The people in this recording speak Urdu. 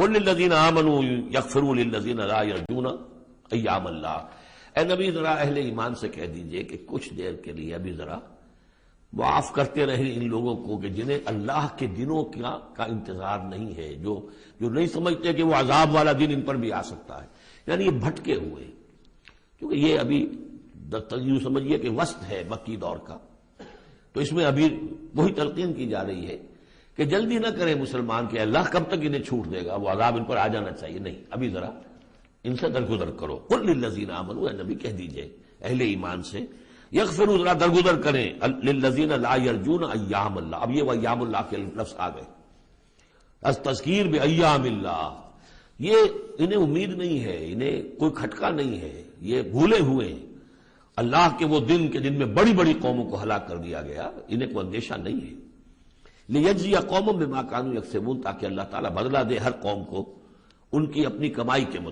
قل للذین آمنوا یغفروا للذین لا یرجون ایام اللہ، اے نبی ذرا اہل ایمان سے کہہ دیجئے کہ کچھ دیر کے لیے ابھی ذرا معاف کرتے رہیں ان لوگوں کو کہ جنہیں اللہ کے دنوں کا انتظار نہیں ہے، جو نہیں سمجھتے کہ وہ عذاب والا دن ان پر بھی آ سکتا ہے، یعنی یہ بھٹکے ہوئے، کیونکہ یہ ابھی یوں سمجھیے کہ وسط ہے مکی دور کا، تو اس میں ابھی وہی تلقین کی جا رہی ہے کہ جلدی نہ کریں مسلمان کہ اللہ کب تک انہیں چھوٹ دے گا، وہ عذاب ان پر آ جانا چاہیے، نہیں ابھی ذرا ان سے درگزر کرو۔ قل للذین آمنوا، اے نبی کہہ دیجئے اہل ایمان سے، یغفروا ذرا درگزر کریں، للذین لا یرجون ایام اللہ، اب یہ وہ ایام اللہ کے لفظ آ گئے، از تذکیر بایام اللہ، یہ انہیں امید نہیں ہے، انہیں کوئی کھٹکا نہیں ہے، یہ بھولے ہوئے ہیں اللہ کے وہ دن کے جن میں بڑی بڑی قوموں کو ہلاک کر دیا گیا، انہیں کوئی اندیشہ نہیں ہے۔ لیجزی قوم بما کانوا یکسبون، تاکہ اللہ تعالیٰ بدلہ دے ہر قوم کو ان کی اپنی کمائی کے مطابق۔